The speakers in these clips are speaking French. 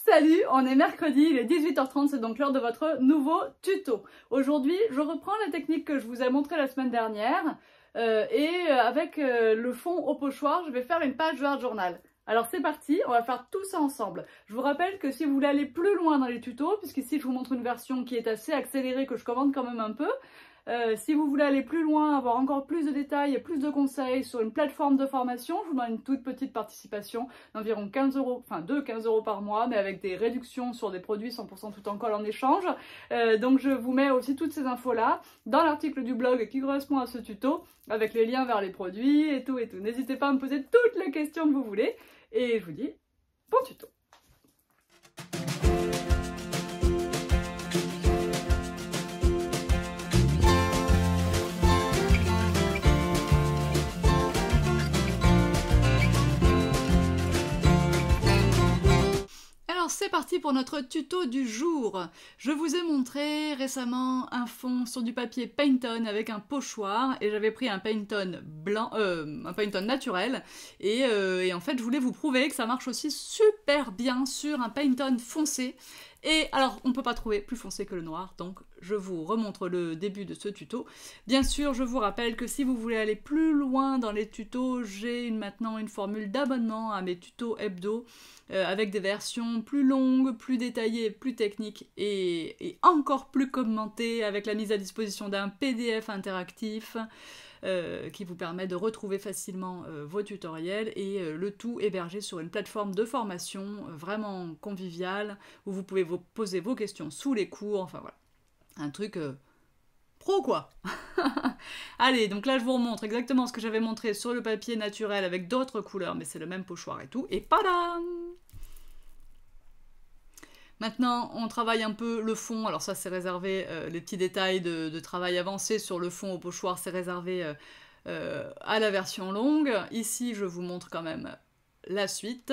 Salut, on est mercredi, il est 18h30, c'est donc l'heure de votre nouveau tuto. Aujourd'hui, je reprends la technique que je vous ai montrée la semaine dernière avec le fond au pochoir, je vais faire une page de Art Journal. Alors c'est parti, on va faire tout ça ensemble. Je vous rappelle que si vous voulez aller plus loin dans les tutos, puisqu'ici je vous montre une version qui est assez accélérée que je commande quand même un peu, si vous voulez aller plus loin, avoir encore plus de détails et plus de conseils sur une plateforme de formation, je vous donne une toute petite participation d'environ 15 €, enfin de 15 € par mois, mais avec des réductions sur des produits 100% tout en colle en échange. Donc je vous mets aussi toutes ces infos-là dans l'article du blog qui correspond à ce tuto, avec les liens vers les produits et tout et tout. N'hésitez pas à me poser toutes les questions que vous voulez, et je vous dis bon tuto. C'est parti pour notre tuto du jour. Je vous ai montré récemment un fond sur du papier Painton avec un pochoir et j'avais pris un Painton blanc, un Painton naturel et en fait je voulais vous prouver que ça marche aussi super bien sur un Painton foncé. Et alors, on ne peut pas trouver plus foncé que le noir, donc je vous remontre le début de ce tuto. Bien sûr, je vous rappelle que si vous voulez aller plus loin dans les tutos, j'ai maintenant une formule d'abonnement à mes tutos hebdo, avec des versions plus longues, plus détaillées, plus techniques et encore plus commentées, avec la mise à disposition d'un PDF interactif, qui vous permet de retrouver facilement vos tutoriels et le tout hébergé sur une plateforme de formation vraiment conviviale où vous pouvez vous poser vos questions sous les cours, enfin voilà, un truc pro quoi. Allez, donc là je vous remontre exactement ce que j'avais montré sur le papier naturel avec d'autres couleurs, mais c'est le même pochoir et tout, et padam! Maintenant, on travaille un peu le fond, alors ça c'est réservé, les petits détails de travail avancé sur le fond au pochoir, c'est réservé à la version longue. Ici, je vous montre quand même la suite.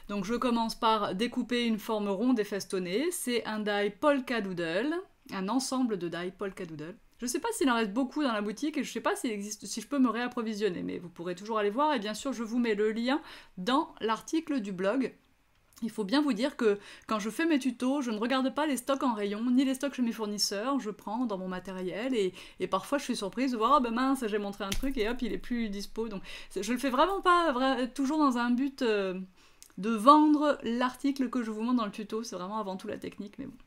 Donc je commence par découper une forme ronde et festonnée, c'est un die polka doodle, un ensemble de die polka doodle. Je ne sais pas s'il en reste beaucoup dans la boutique et je ne sais pas s'il existe, si je peux me réapprovisionner, mais vous pourrez toujours aller voir et bien sûr je vous mets le lien dans l'article du blog. Il faut bien vous dire que quand je fais mes tutos, je ne regarde pas les stocks en rayon, ni les stocks chez mes fournisseurs, je prends dans mon matériel et parfois je suis surprise de voir « Ah ben mince, j'ai montré un truc et hop, il est plus dispo ». Donc je le fais vraiment pas toujours dans un but de vendre l'article que je vous montre dans le tuto, c'est vraiment avant tout la technique, mais bon.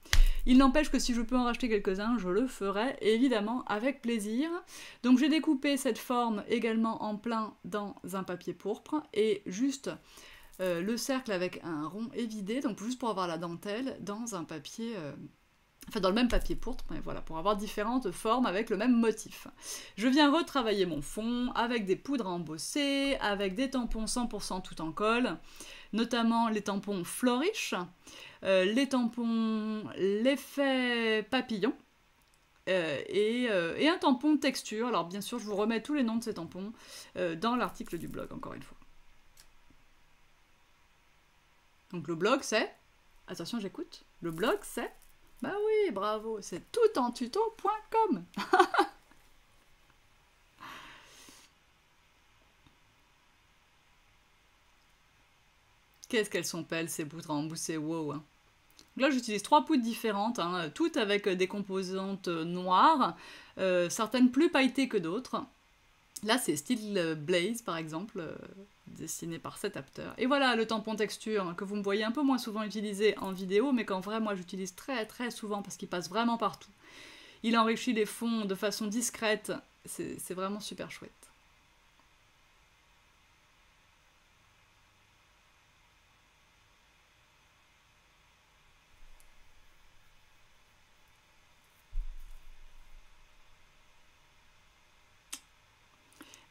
Il n'empêche que si je peux en racheter quelques-uns, je le ferai évidemment avec plaisir. Donc j'ai découpé cette forme également en plein dans un papier pourpre et juste... le cercle avec un rond évidé, donc juste pour avoir la dentelle dans un papier, enfin dans le même papier pourpre, mais voilà, pour avoir différentes formes avec le même motif. Je viens retravailler mon fond avec des poudres à embosser, avec des tampons 100% tout en colle, notamment les tampons Flourish, les tampons l'effet papillon, et un tampon texture. Alors bien sûr, je vous remets tous les noms de ces tampons dans l'article du blog, encore une fois. Donc le blog c'est, attention j'écoute, le blog c'est, bah oui bravo, c'est toutentuto.com. Qu'est-ce qu'elles sont belles ces poudres à embosser, wow hein. Là j'utilise 3 poudres différentes, hein, toutes avec des composantes noires, certaines plus pailletées que d'autres. Là, c'est Steel Blaze, par exemple, dessiné par cet Apter. Et voilà, le tampon texture, hein, que vous me voyez un peu moins souvent utilisé en vidéo, mais qu'en vrai, moi, j'utilise très très souvent parce qu'il passe vraiment partout. Il enrichit les fonds de façon discrète, c'est vraiment super chouette.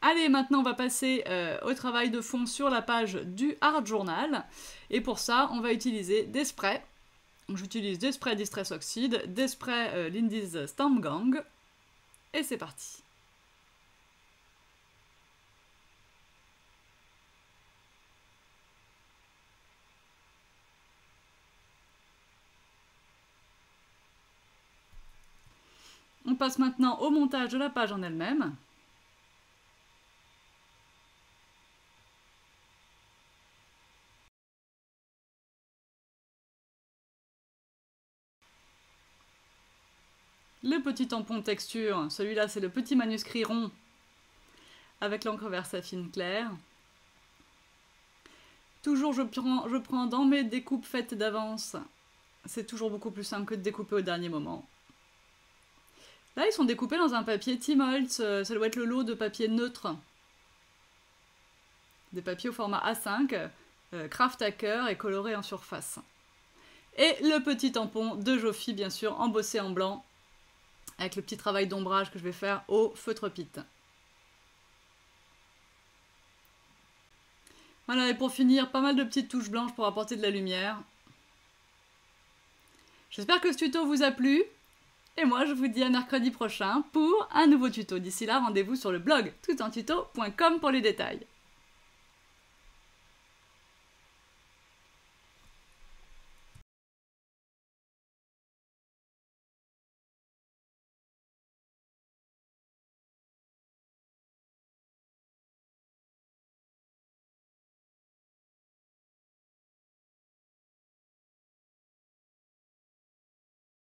Allez, maintenant on va passer au travail de fond sur la page du Art Journal. Et pour ça, on va utiliser des sprays. J'utilise des sprays Distress Oxide, des sprays Lindy's Stamp Gang. Et c'est parti. On passe maintenant au montage de la page en elle-même. le petit tampon texture, celui-là c'est le petit manuscrit rond avec l'encre Versafine claire. Toujours je prends dans mes découpes faites d'avance. C'est toujours beaucoup plus simple que de découper au dernier moment. Là, ils sont découpés dans un papier Tim Holtz, ça doit être le lot de papier neutre. Des papiers au format A5, craft à cœur et colorés en surface. Et le petit tampon de Jofi, bien sûr, embossé en blanc, avec le petit travail d'ombrage que je vais faire au feutre pite. Voilà, et pour finir, pas mal de petites touches blanches pour apporter de la lumière. J'espère que ce tuto vous a plu. Et moi, je vous dis à mercredi prochain pour un nouveau tuto. D'ici là, rendez-vous sur le blog toutuntuto.com pour les détails.